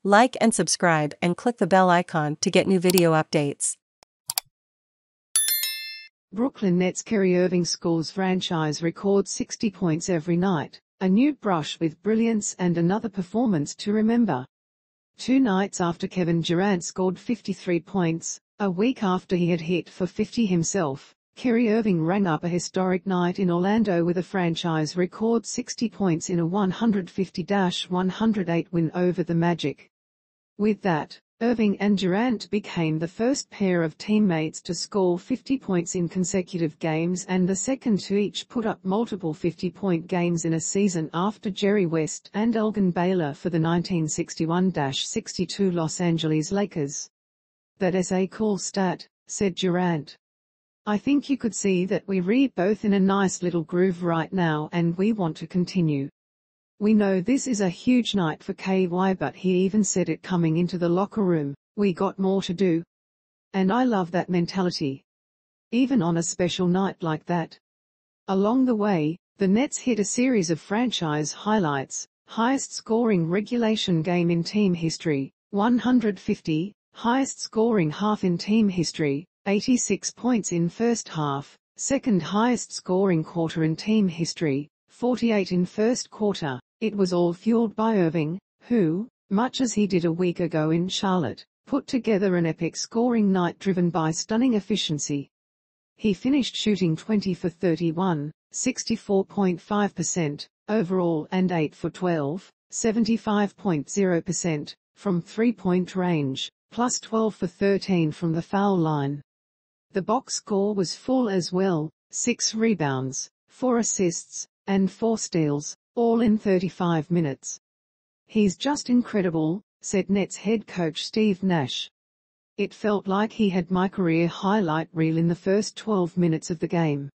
Like and subscribe and click the bell icon to get new video updates. Brooklyn Nets Kyrie Irving scores franchise record 60 points every night, a new brush with brilliance and another performance to remember. 2 nights after Kevin Durant scored 53 points, a week after he had hit for 50 himself, Kyrie Irving rang up a historic night in Orlando with a franchise record 60 points in a 150-108 win over the Magic. With that, Irving and Durant became the first pair of teammates to score 50 points in consecutive games and the second to each put up multiple 50-point games in a season after Jerry West and Elgin Baylor for the 1961-62 Los Angeles Lakers. "That's a cool stat," said Durant. "I think you could see that we're both in a nice little groove right now and we want to continue. We know this is a huge night for KY, but he even said it coming into the locker room, we got more to do. And I love that mentality. Even on a special night like that." Along the way, the Nets hit a series of franchise highlights: highest scoring regulation game in team history, 150, highest scoring half in team history, 86 points in first half, second highest scoring quarter in team history, 48 in first quarter. It was all fueled by Irving, who, much as he did a week ago in Charlotte, put together an epic scoring night driven by stunning efficiency. He finished shooting 20 for 31, 64.5% overall, and 8 for 12, 75.0% from three-point range, plus 12 for 13 from the foul line. The box score was full as well: 6 rebounds, 4 assists, and 4 steals, all in 35 minutes. "He's just incredible," said Nets head coach Steve Nash. "It felt like he had my career highlight reel in the first 12 minutes of the game.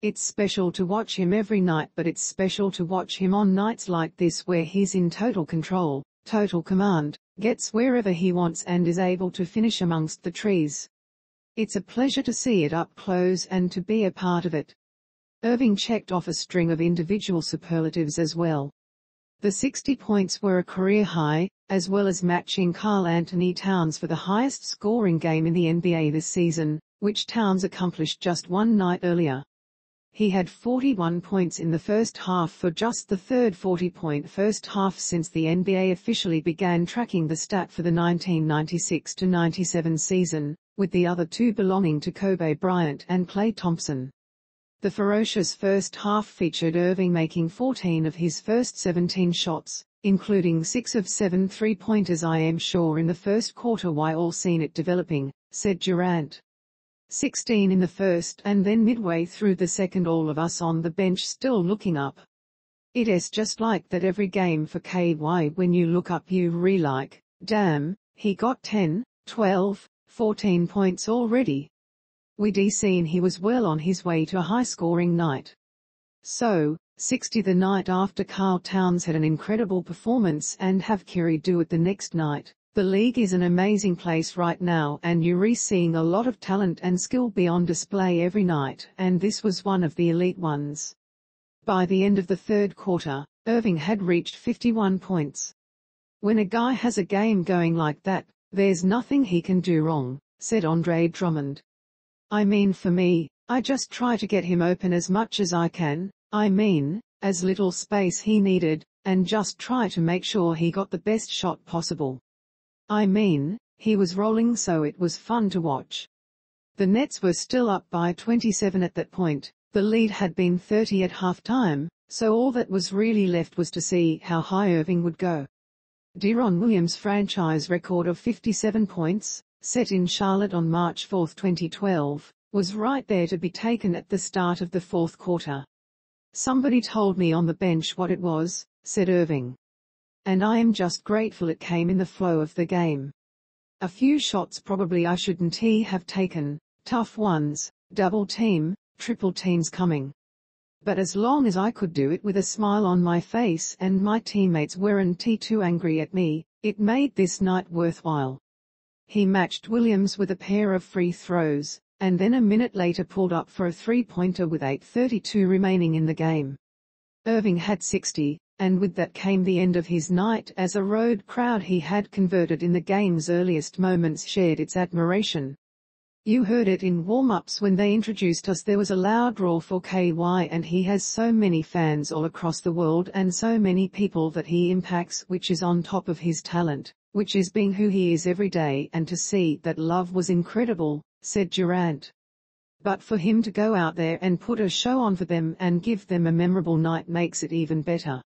It's special to watch him every night, but it's special to watch him on nights like this where he's in total control, total command, gets wherever he wants and is able to finish amongst the trees. It's a pleasure to see it up close and to be a part of it." Irving checked off a string of individual superlatives as well. The 60 points were a career high, as well as matching Karl Anthony Towns for the highest scoring game in the NBA this season, which Towns accomplished just one night earlier. He had 41 points in the first half for just the third 40-point first half since the NBA officially began tracking the stat for the 1996-97 season, with the other two belonging to Kobe Bryant and Klay Thompson. The ferocious first half featured Irving making 14 of his first 17 shots, including 6 of 7 three-pointers. "I am sure in the first quarter we all seen it developing," said Durant. 16 in the first and then midway through the second, all of us on the bench still looking up. It's just like that every game for KY. When you look up you like, damn, he got 10, 12, 14 points already. We'd seen he was well on his way to a high-scoring night. So, 60 the night after Karl Towns had an incredible performance and have Kyrie do it the next night. The league is an amazing place right now and you're seeing a lot of talent and skill be on display every night, and this was one of the elite ones. By the end of the third quarter, Irving had reached 51 points. "When a guy has a game going like that, there's nothing he can do wrong," said Andre Drummond. "I mean, for me, I just try to get him open as much as I can, as little space he needed, and just try to make sure he got the best shot possible. He was rolling, so it was fun to watch." The Nets were still up by 27 at that point. The lead had been 30 at halftime, so all that was really left was to see how high Irving would go. Deron Williams' franchise record of 57 points, set in Charlotte on March 4, 2012, was right there to be taken at the start of the fourth quarter. "Somebody told me on the bench what it was," said Irving. "And I am just grateful it came in the flow of the game. A few shots probably I shouldn't have taken, tough ones, double team, triple teams coming. But as long as I could do it with a smile on my face and my teammates weren't too angry at me, it made this night worthwhile." He matched Williams with a pair of free throws, and then a minute later pulled up for a three-pointer with 8:32 remaining in the game. Irving had 60, and with that came the end of his night, as a road crowd he had converted in the game's earliest moments shared its admiration. You heard it in warm-ups when they introduced us. There was a loud roar for KY, and he has so many fans all across the world and so many people that he impacts, which is on top of his talent, which is being who he is every day, and to see that love was incredible, said Durant. But for him to go out there and put a show on for them and give them a memorable night makes it even better.